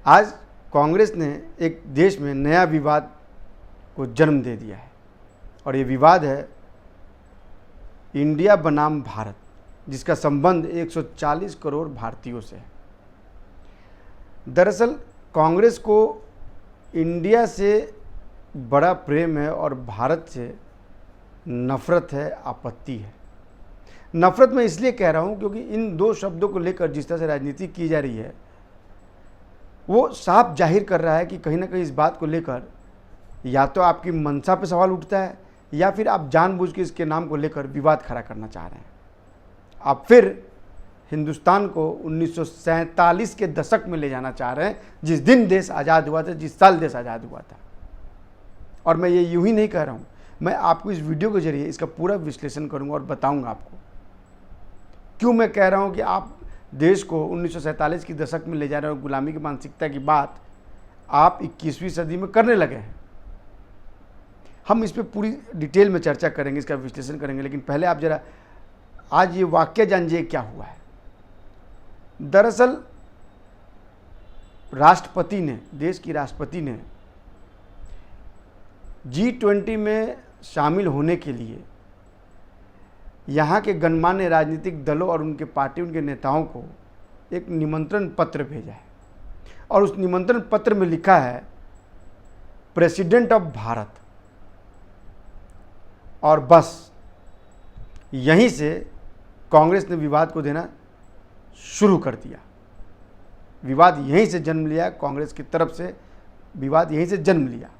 आज कांग्रेस ने एक देश में नया विवाद को जन्म दे दिया है और ये विवाद है इंडिया बनाम भारत, जिसका संबंध 140 करोड़ भारतीयों से है। दरअसल कांग्रेस को इंडिया से बड़ा प्रेम है और भारत से नफ़रत है, आपत्ति है। नफ़रत मैं इसलिए कह रहा हूँ क्योंकि इन दो शब्दों को लेकर जिस तरह से राजनीति की जा रही है वो साफ जाहिर कर रहा है कि कहीं ना कहीं इस बात को लेकर या तो आपकी मंशा पे सवाल उठता है या फिर आप जानबूझ के इसके नाम को लेकर विवाद खड़ा करना चाह रहे हैं। आप फिर हिंदुस्तान को 1947 के दशक में ले जाना चाह रहे हैं, जिस दिन देश आज़ाद हुआ था, जिस साल देश आज़ाद हुआ था। और मैं ये यूं ही नहीं कह रहा हूँ, मैं आपको इस वीडियो के जरिए इसका पूरा विश्लेषण करूँगा और बताऊँगा आपको क्यों मैं कह रहा हूँ कि आप देश को 1947 की दशक में ले जा रहे हो। गुलामी की मानसिकता की बात आप 21वीं सदी में करने लगे हैं। हम इस पर पूरी डिटेल में चर्चा करेंगे, इसका विश्लेषण करेंगे, लेकिन पहले आप जरा आज ये वाक्य जानिए क्या हुआ है। दरअसल राष्ट्रपति ने, देश की राष्ट्रपति ने G20 में शामिल होने के लिए यहाँ के गणमान्य राजनीतिक दलों और उनके पार्टी, उनके नेताओं को एक निमंत्रण पत्र भेजा है और उस निमंत्रण पत्र में लिखा है प्रेसिडेंट ऑफ भारत। और बस यहीं से कांग्रेस ने विवाद को देना शुरू कर दिया। विवाद यहीं से जन्म लिया, कांग्रेस की तरफ से विवाद यहीं से जन्म लिया।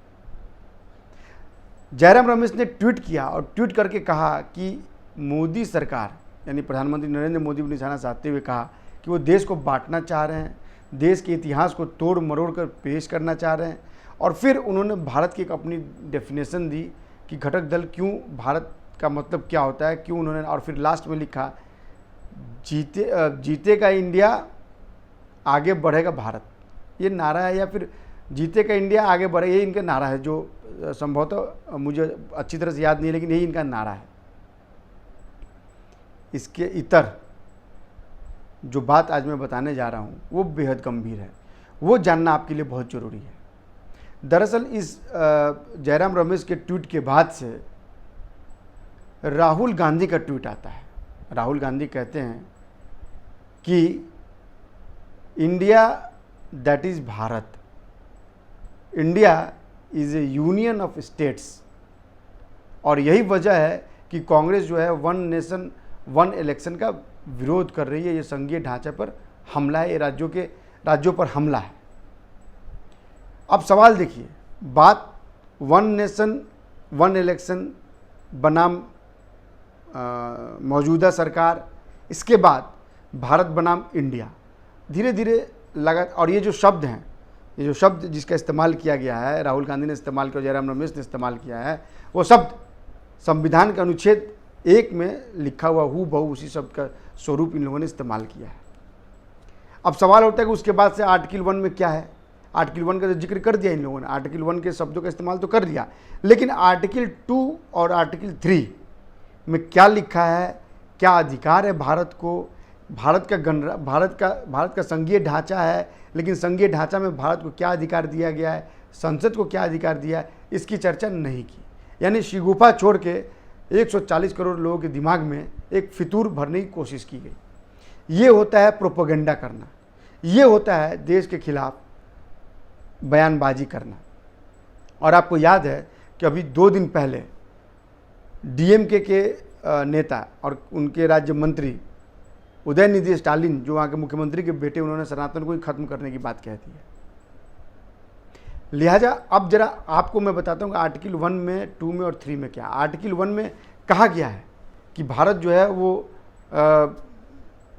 जयराम रमेश ने ट्वीट किया और ट्वीट करके कहा कि मोदी सरकार यानी प्रधानमंत्री नरेंद्र मोदी को निशाना साधते हुए कहा कि वो देश को बांटना चाह रहे हैं, देश के इतिहास को तोड़ मरोड़ कर पेश करना चाह रहे हैं। और फिर उन्होंने भारत की एक अपनी डेफिनेशन दी कि घटक दल क्यों, भारत का मतलब क्या होता है, क्यों उन्होंने, और फिर लास्ट में लिखा जीतेगा इंडिया आगे बढ़ेगा भारत। ये नारा है, या फिर जीतेगा इंडिया आगे बढ़े, ये इनका नारा है, जो संभवतः मुझे अच्छी तरह से याद नहीं है, लेकिन यही इनका नारा है। इसके इतर जो बात आज मैं बताने जा रहा हूँ वो बेहद गंभीर है, वो जानना आपके लिए बहुत ज़रूरी है। दरअसल इस जयराम रमेश के ट्वीट के बाद से राहुल गांधी का ट्वीट आता है। राहुल गांधी कहते हैं कि India that is Bharat, India is A union of states. और यही वजह है कि कांग्रेस जो है वन नेशन वन इलेक्शन का विरोध कर रही है। ये संघीय ढांचे पर हमला है, ये राज्यों पर हमला है। अब सवाल देखिए, बात वन नेशन वन इलेक्शन बनाम मौजूदा सरकार, इसके बाद भारत बनाम इंडिया, धीरे धीरे लगा। और ये जो शब्द हैं, ये जो शब्द जिसका इस्तेमाल किया गया है, राहुल गांधी ने इस्तेमाल किया, जयराम रमेश ने इस्तेमाल किया है, वो शब्द संविधान के अनुच्छेद 1 में लिखा हुआ हूबहू बहु उसी शब्द का स्वरूप इन लोगों ने इस्तेमाल किया है। अब सवाल होता है कि उसके बाद से आर्टिकल 1 में क्या है। आर्टिकल 1 का तो जिक्र कर दिया इन लोगों ने, आर्टिकल 1 के शब्दों का इस्तेमाल तो कर दिया, लेकिन आर्टिकल 2 और आर्टिकल 3 में क्या लिखा है, क्या अधिकार है भारत को। भारत का संघीय ढांचा है, लेकिन संघीय ढांचा में भारत को क्या अधिकार दिया गया है, संसद को क्या अधिकार दिया है, इसकी चर्चा नहीं की। यानी शिगुफा छोड़ के 140 करोड़ लोगों के दिमाग में एक फितूर भरने की कोशिश की गई। ये होता है प्रोपेगेंडा करना, ये होता है देश के खिलाफ बयानबाजी करना। और आपको याद है कि अभी 2 दिन पहले डीएमके के नेता और उनके राज्य मंत्री उदयनिधि स्टालिन, जो वहाँ के मुख्यमंत्री के बेटे, उन्होंने सनातन को ही खत्म करने की बात कह दी है। लिहाजा अब जरा आपको मैं बताता हूँ कि आर्टिकल 1 में, 2 में और 3 में क्या। आर्टिकल 1 में कहा गया है कि भारत जो है वो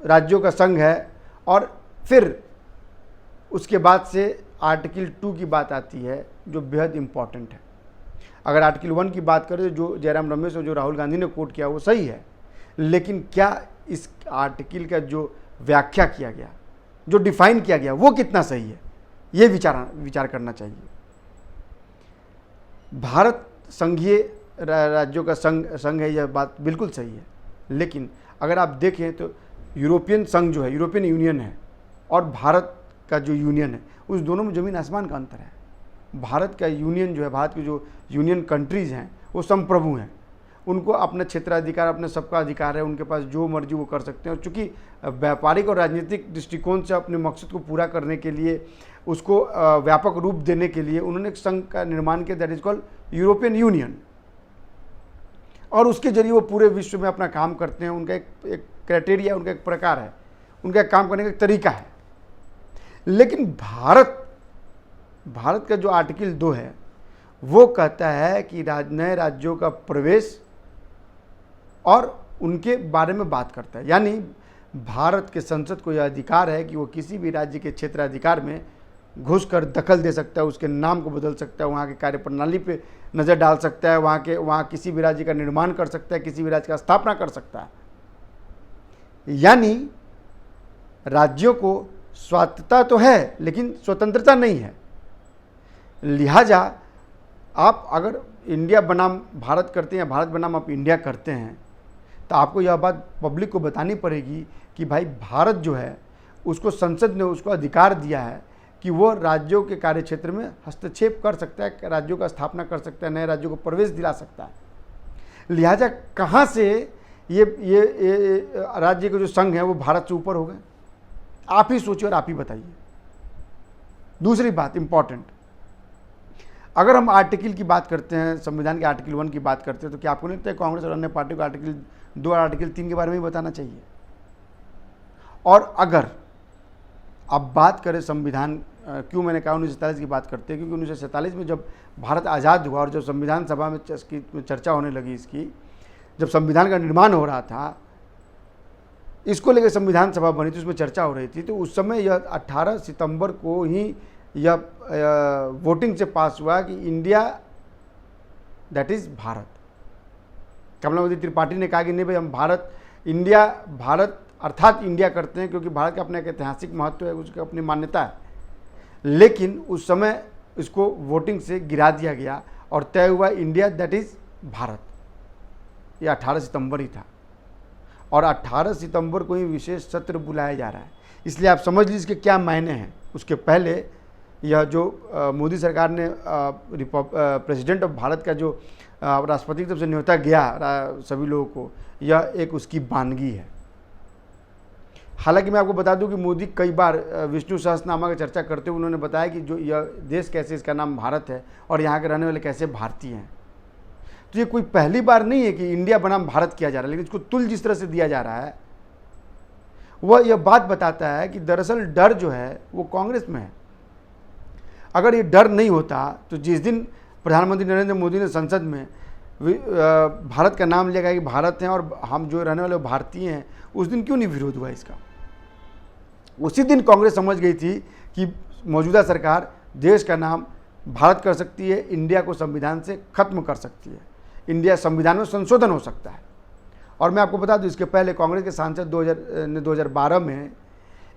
राज्यों का संघ है, और फिर उसके बाद से आर्टिकल 2 की बात आती है जो बेहद इम्पॉर्टेंट है। अगर आर्टिकल 1 की बात करें तो जो जयराम रमेश और जो राहुल गांधी ने कोट किया वो सही है, लेकिन क्या इस आर्टिकल का जो व्याख्या किया गया, जो डिफाइन किया गया, वो कितना सही है, ये विचार करना चाहिए। भारत संघीय राज्यों का संघ है, यह बात बिल्कुल सही है, लेकिन अगर आप देखें तो यूरोपियन संघ जो है, यूरोपियन यूनियन है, और भारत का जो यूनियन है, उस दोनों में ज़मीन आसमान का अंतर है। भारत का यूनियन जो है, भारत के जो यूनियन कंट्रीज़ हैं वो संप्रभु हैं, उनको अपना क्षेत्राधिकार, अपने सबका अधिकार है, उनके पास जो मर्जी वो कर सकते हैं। और चूँकि व्यापारिक और राजनीतिक दृष्टिकोण से अपने मकसद को पूरा करने के लिए, उसको व्यापक रूप देने के लिए उन्होंने एक संघ का निर्माण किया, that is called European union, और उसके जरिए वो पूरे विश्व में अपना काम करते हैं। उनका एक क्राइटेरिया, उनका एक प्रकार है, उनका काम करने का एक तरीका है। लेकिन भारत का जो आर्टिकल 2 है वो कहता है कि नए राज्यों का प्रवेश और उनके बारे में बात करता है। यानी भारत के संसद को यह अधिकार है कि वो किसी भी राज्य के क्षेत्राधिकार में घुसकर दखल दे सकता है, उसके नाम को बदल सकता है, वहाँ की कार्यप्रणाली पे नज़र डाल सकता है, वहाँ किसी भी राज्य का निर्माण कर सकता है, किसी भी राज्य का स्थापना कर सकता है। यानी राज्यों को स्वायत्तता तो है लेकिन स्वतंत्रता नहीं है। लिहाजा आप अगर इंडिया बनाम भारत करते हैं या भारत बनाम आप इंडिया करते हैं, तो आपको यह बात पब्लिक को बतानी पड़ेगी कि भाई भारत जो है उसको संसद ने उसको अधिकार दिया है कि वो राज्यों के कार्यक्षेत्र में हस्तक्षेप कर सकता है, राज्यों का स्थापना कर सकता है, नए राज्यों को प्रवेश दिला सकता है। लिहाजा कहाँ से ये राज्य के जो संघ है वो भारत से ऊपर हो गए? आप ही सोचिए और आप ही बताइए। दूसरी बात इंपॉर्टेंट, अगर हम आर्टिकल की बात करते हैं, संविधान के आर्टिकल 1 की बात करते हैं, तो क्या आपको नहीं लगता है कांग्रेस और अन्य पार्टी को आर्टिकल 2 और आर्टिकल 3 के बारे में भी बताना चाहिए? और अगर अब बात करें संविधान, क्यों मैंने कहा 1947 की बात करते हैं, क्योंकि 1947 में जब भारत आज़ाद हुआ और जब संविधान सभा में चर्चा होने लगी इसकी, जब संविधान का निर्माण हो रहा था, इसको लेकर संविधान सभा बनी थी, उसमें चर्चा हो रही थी, तो उस समय यह 18 सितंबर को ही यह वोटिंग से पास हुआ कि India that is Bharat. Kamlavati Tripathi ने कहा कि नहीं भाई, हम भारत अर्थात इंडिया करते हैं, क्योंकि भारत का अपना एक ऐतिहासिक महत्व है, उसकी अपनी मान्यता है। लेकिन उस समय इसको वोटिंग से गिरा दिया गया और तय हुआ इंडिया दैट इज़ भारत। यह 18 सितंबर ही था और 18 सितंबर को ही विशेष सत्र बुलाया जा रहा है। इसलिए आप समझ लीजिए इसके क्या मायने हैं। उसके पहले यह जो मोदी सरकार ने प्रेसिडेंट ऑफ भारत का जो राष्ट्रपति की तरफ से न्योता गया सभी लोगों को, यह एक उसकी वानगी है। हालांकि मैं आपको बता दूं कि मोदी कई बार विष्णु सहस्त्रनामा की चर्चा करते हुए उन्होंने बताया कि जो यह देश कैसे, इसका नाम भारत है और यहाँ के रहने वाले कैसे भारतीय हैं। तो ये कोई पहली बार नहीं है कि इंडिया बनाम भारत किया जा रहा है, लेकिन इसको तुल जिस तरह से दिया जा रहा है वह यह बात बताता है कि दरअसल डर जो है वो कांग्रेस में है। अगर ये डर नहीं होता तो जिस दिन प्रधानमंत्री नरेंद्र मोदी ने संसद में भारत का नाम लिया गया कि भारत हैं और हम जो रहने वाले भारतीय हैं, उस दिन क्यों नहीं विरोध हुआ इसका? उसी दिन कांग्रेस समझ गई थी कि मौजूदा सरकार देश का नाम भारत कर सकती है, इंडिया को संविधान से खत्म कर सकती है, इंडिया संविधान में संशोधन हो सकता है। और मैं आपको बता दूं, इसके पहले कांग्रेस के सांसद 2012 में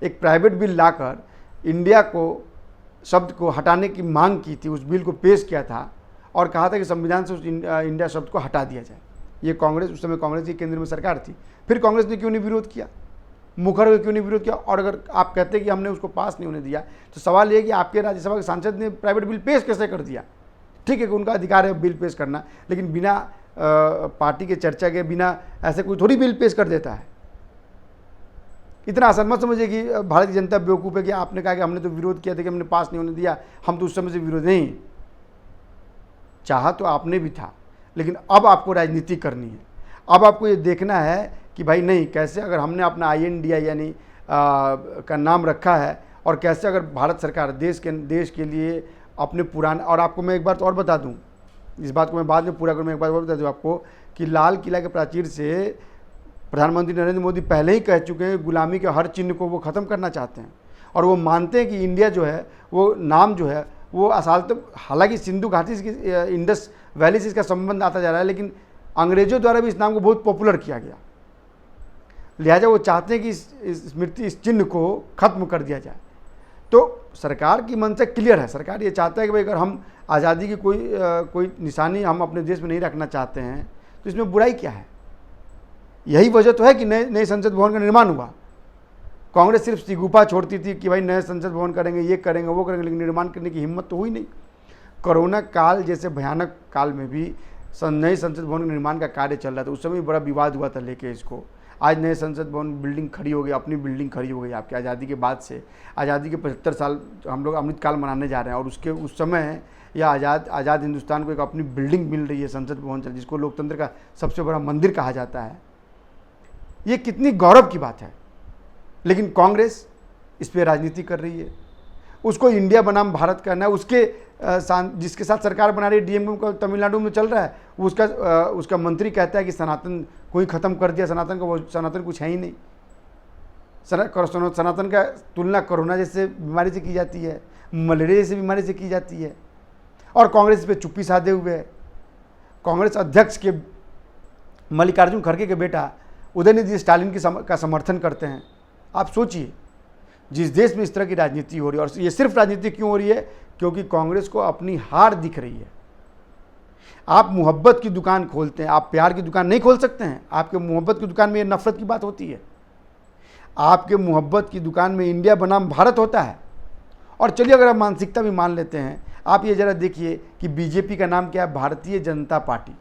एक प्राइवेट बिल लाकर इंडिया को शब्द को हटाने की मांग की थी, उस बिल को पेश किया था और कहा था कि संविधान से उस इंडिया शब्द को हटा दिया जाए। ये कांग्रेस, उस समय कांग्रेस की केंद्र में सरकार थी। फिर कांग्रेस ने क्यों नहीं विरोध किया, मुखर होकर क्यों नहीं विरोध किया? और अगर आप कहते हैं कि हमने उसको पास नहीं होने दिया, तो सवाल ये कि आपके राज्यसभा के सांसद ने प्राइवेट बिल पेश कैसे कर दिया? ठीक है कि उनका अधिकार है बिल पेश करना, लेकिन बिना पार्टी के चर्चा के, बिना ऐसे कोई थोड़ी बिल पेश कर देता है। इतना आसान मत समझिए कि भारत की जनता बेवकूफ़ है कि आपने कहा कि हमने तो विरोध किया था कि हमने पास नहीं होने दिया, हम तो उस समय से विरोध नहीं। चाहा तो आपने भी था, लेकिन अब आपको राजनीति करनी है। अब आपको ये देखना है कि भाई नहीं, कैसे अगर हमने अपना INDI यानी का नाम रखा है और कैसे अगर भारत सरकार देश के लिए अपने पुराने, और आपको मैं एक बात और बता दूं, इस बात को मैं बाद में पूरा करूँ, मैं एक बात और बता दूं आपको कि लाल किला के प्राचीर से प्रधानमंत्री नरेंद्र मोदी पहले ही कह चुके हैं गुलामी के हर चिन्ह को वो ख़त्म करना चाहते हैं और वो मानते हैं कि इंडिया जो है वो नाम जो है वो असल तो, हालांकि सिंधु घाटी से इंडस वैली से इसका संबंध आता जा रहा है, लेकिन अंग्रेजों द्वारा भी इस नाम को बहुत पॉपुलर किया गया। लिहाजा वो चाहते हैं कि इस स्मृति, इस चिन्ह को खत्म कर दिया जाए। तो सरकार की मंशा क्लियर है। सरकार ये चाहता है कि भाई अगर हम आज़ादी की कोई निशानी हम अपने देश में नहीं रखना चाहते हैं तो इसमें बुराई क्या है? यही वजह तो है कि नए संसद भवन का निर्माण हुआ। कांग्रेस सिर्फ सिगुफा छोड़ती थी कि भाई नए संसद भवन करेंगे, ये करेंगे, वो करेंगे, लेकिन निर्माण करने की हिम्मत तो हुई नहीं। कोरोना काल जैसे भयानक काल में भी नए संसद भवन निर्माण का कार्य चल रहा था, उस समय बड़ा विवाद हुआ था लेके इसको। आज नए संसद भवन बिल्डिंग खड़ी हो गई, अपनी बिल्डिंग खड़ी हो गई आपकी आज़ादी के बाद से। आज़ादी के 75 साल हम लोग अमृतकाल मनाने जा रहे हैं, और उसके उस समय या आज़ाद हिंदुस्तान को एक अपनी बिल्डिंग मिल रही है, संसद भवन, जिसको लोकतंत्र का सबसे बड़ा मंदिर कहा जाता है। ये कितनी गौरव की बात है। लेकिन कांग्रेस इस पर राजनीति कर रही है। उसको इंडिया बनाम भारत करना है। उसके जिसके साथ सरकार बना रही है डीएमके का तमिलनाडु में चल रहा है, उसका मंत्री कहता है कि सनातन कोई ख़त्म कर दिया सनातन को। वो सनातन कुछ है ही नहीं। सनातन का तुलना कोरोना जैसे बीमारी से की जाती है, मलेरिया जैसी बीमारी से की जाती है, और कांग्रेस इस पर चुप्पी साधे हुए है। कांग्रेस अध्यक्ष के मल्लिकार्जुन खड़गे के बेटा उदयनिधि स्टालिन का समर्थन करते हैं। आप सोचिए, जिस देश में इस तरह की राजनीति हो रही है, और ये सिर्फ राजनीति क्यों हो रही है? क्योंकि कांग्रेस को अपनी हार दिख रही है। आप मोहब्बत की दुकान खोलते हैं, आप प्यार की दुकान नहीं खोल सकते हैं। आपके मोहब्बत की दुकान में ये नफरत की बात होती है। आपके मोहब्बत की दुकान में इंडिया बनाम भारत होता है। और चलिए, अगर आप मानसिकता भी मान लेते हैं, आप ये ज़रा देखिए कि बीजेपी का नाम क्या है? भारतीय जनता पार्टी।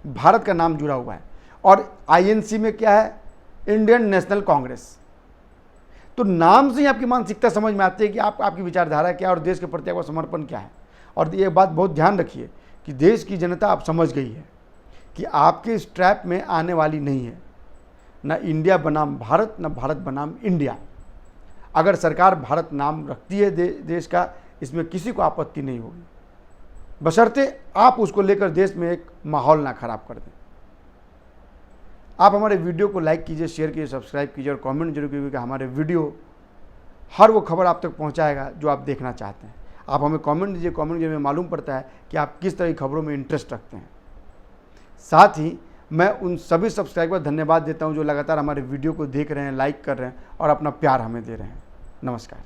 भारत का नाम जुड़ा हुआ है। और आईएनसी में क्या है? Indian national Congress. तो नाम से ही आपकी मानसिकता समझ में आती है कि आपकी विचारधारा क्या है और देश के प्रति आपका समर्पण क्या है। और ये बात बहुत ध्यान रखिए कि देश की जनता आप समझ गई है कि आपके इस ट्रैप में आने वाली नहीं है। ना इंडिया बनाम भारत, ना भारत बनाम इंडिया। अगर सरकार भारत नाम रखती है देश का, इसमें किसी को आपत्ति नहीं होगी, बशर्ते आप उसको लेकर देश में एक माहौल ना खराब कर दें। आप हमारे वीडियो को लाइक कीजिए, शेयर कीजिए, सब्सक्राइब कीजिए और कमेंट जरूर कीजिए कि हमारे वीडियो हर वो खबर आप तक पहुंचाएगा जो आप देखना चाहते हैं। आप हमें कमेंट दीजिए, कमेंट दीजिए, हमें मालूम पड़ता है कि आप किस तरह की खबरों में इंटरेस्ट रखते हैं। साथ ही मैं उन सभी सब्सक्राइबर को धन्यवाद देता हूं जो लगातार हमारे वीडियो को देख रहे हैं, लाइक कर रहे हैं और अपना प्यार हमें दे रहे हैं। नमस्कार।